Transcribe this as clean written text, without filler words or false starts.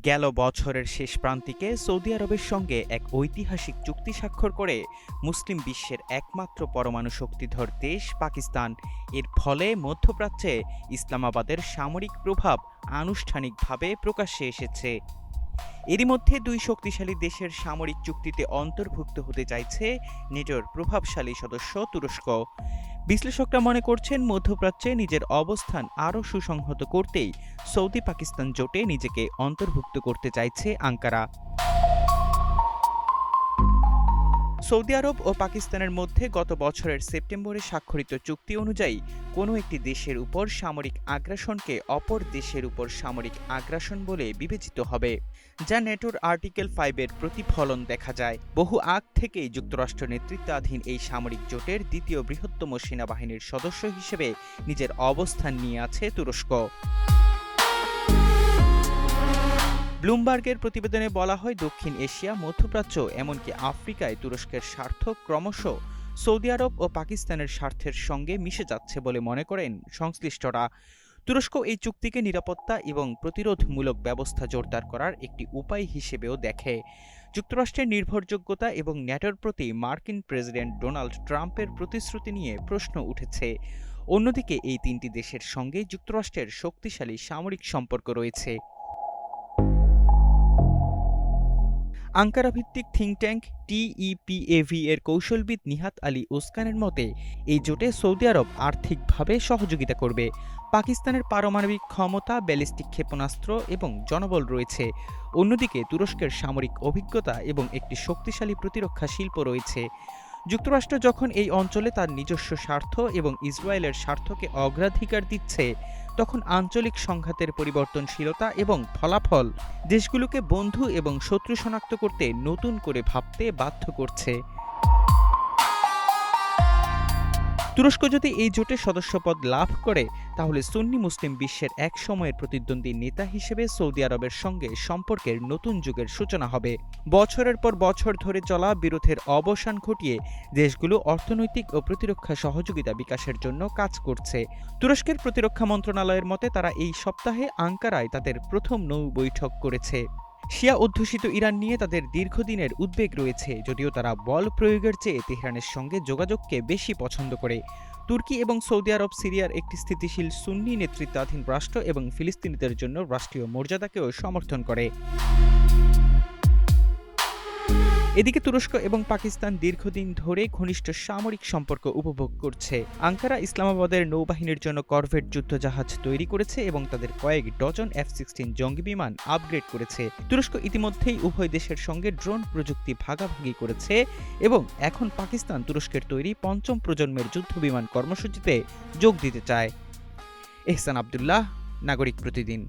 গেল বছরের শেষ প্রান্তিকে সৌদি আরবের সঙ্গে এক ঐতিহাসিক চুক্তি স্বাক্ষর করে মুসলিম বিশ্বের একমাত্র পরমাণু শক্তিধর দেশ পাকিস্তান। এর ফলে মধ্যপ্রাচ্যে ইসলামাবাদের সামরিক প্রভাব আনুষ্ঠানিকভাবে প্রকাশ্যে এসেছে। এরই মধ্যে দুই শক্তিশালী দেশের সামরিক চুক্তিতে অন্তর্ভুক্ত হতে চাইছে নেটোর প্রভাবশালী সদস্য তুরস্ক। বিশ্লেষকরা মনে করছেন, মধ্যপ্রাচ্যে নিজের অবস্থান আরও সুসংহত করতেই সৌদি পাকিস্তান জোটে নিজেকে অন্তর্ভুক্ত করতে চাইছে আঙ্কারা। সৌদি আরব ও পাকিস্তানের মধ্যে গত বছরের সেপ্টেম্বরে স্বাক্ষরিত চুক্তি অনুযায়ী কোনো একটি দেশের উপর সামরিক আগ্রাসনকে অপর দেশের উপর সামরিক আগ্রাসন বলে বিবেচিত হবে, যা নেটোর আর্টিকেল 5-এর প্রতিফলন দেখা যায়। বহু আগ থেকেই যুক্তরাষ্ট্র নেতৃত্বাধীন এই সামরিক জোটের দ্বিতীয় বৃহত্তম সেনাবাহিনীর সদস্য হিসেবে নিজের অবস্থান নিয়ে আছে তুরস্ক। ব্লুমবার্গের প্রতিবেদনে বলা হয়, দক্ষিণ এশিয়া, মধ্যপ্রাচ্য এমনকি আফ্রিকায় তুরস্কের স্বার্থ ক্রমশ সৌদি আরব ও পাকিস্তানের স্বার্থের সঙ্গে মিশে যাচ্ছে বলে মনে করেন সংশ্লিষ্টরা। তুরস্ক এই চুক্তিকে নিরাপত্তা এবং প্রতিরোধমূলক ব্যবস্থা জোরদার করার একটি উপায় হিসেবেও দেখে। যুক্তরাষ্ট্রের নির্ভরযোগ্যতা এবং ন্যাটোর প্রতি মার্কিন প্রেসিডেন্ট ডোনাল্ড ট্রাম্পের প্রতিশ্রুতি নিয়ে প্রশ্ন উঠেছে। অন্যদিকে এই তিনটি দেশের সঙ্গে যুক্তরাষ্ট্রের শক্তিশালী সামরিক সম্পর্ক রয়েছে। আঙ্কারা ভিত্তিক থিঙ্ক ট্যাঙ্ক টিইপিএভি এর কৌশলবিদ নিহাত আলী ওসকানের মতে, এই জোটে সৌদি আরব আর্থিকভাবে সহযোগিতা করবে। পাকিস্তানের পারমাণবিক ক্ষমতা, ব্যালিস্টিক ক্ষেপণাস্ত্র এবং জনবল রয়েছে। অন্যদিকে তুরস্কের সামরিক অভিজ্ঞতা এবং একটি শক্তিশালী প্রতিরক্ষা শিল্প রয়েছে। যুক্তরাষ্ট্র যখন এই অঞ্চলে তার নিজস্ব স্বার্থ এবং ইসরায়েলের স্বার্থকে অগ্রাধিকার দিচ্ছে, তখন আঞ্চলিক সংঘাতের পরিবর্তনশীলতা এবং ফলাফল দেশগুলোকে বন্ধু এবং শত্রু শনাক্ত করতে নতুন করে ভাবতে বাধ্য করছে। তুরস্ক যদি এই জোটের সদস্যপদ লাভ করে, তাহলে সুন্নি মুসলিম বিশ্বের এক সময়ের প্রতিদ্বন্দ্বী নেতা হিসেবে সৌদি আরবের সঙ্গে সম্পর্কের নতুন যুগের সূচনা হবে। বছরের পর বছর ধরে চলা বিরোধের অবসান ঘটিয়ে দেশগুলো অর্থনৈতিক ও প্রতিরক্ষা সহযোগিতা বিকাশের জন্য কাজ করছে। তুরস্কের প্রতিরক্ষা মন্ত্রণালয়ের মতে, তারা এই সপ্তাহে আঙ্কারায় তাদের প্রথম নৌ বৈঠক করেছে। শিয়া অধ্যুষিত ইরান নিয়ে তাদের দীর্ঘদিনের উদ্বেগ রয়েছে, যদিও তারা বল প্রয়োগের চেয়ে তেহরানের সঙ্গে যোগাযোগকে বেশি পছন্দ করে। তুর্কি এবং সৌদি আরব সিরিয়ার একটি স্থিতিশীল সুন্নি নেতৃত্বাধীন রাষ্ট্র এবং ফিলিস্তিনিদের জন্য রাষ্ট্রীয় মর্যাদাকেও সমর্থন করে। এদিকে তুরস্ক এবং পাকিস্তান দীর্ঘদিন ধরে ঘনিষ্ঠ সামরিক সম্পর্ক উপভোগ করছে। আঙ্কারা ইসলামাবাদের নৌবাহিনীর জন্য করভেট যুদ্ধজাহাজ তৈরি করেছে এবং তাদের কয়েক ডজন F-16 জঙ্গি বিমান আপগ্রেড করেছে। তুরস্ক ইতিমধ্যেই উভয় দেশের সঙ্গে ড্রোন প্রযুক্তি ভাগাভাগি করেছে এবং এখন পাকিস্তান তুরস্কের তৈরি পঞ্চম প্রজন্মের যুদ্ধবিমান কর্মসূচিতে যোগ দিতে চায়। এহসান আব্দুল্লাহ, নাগরিক প্রতিদিন।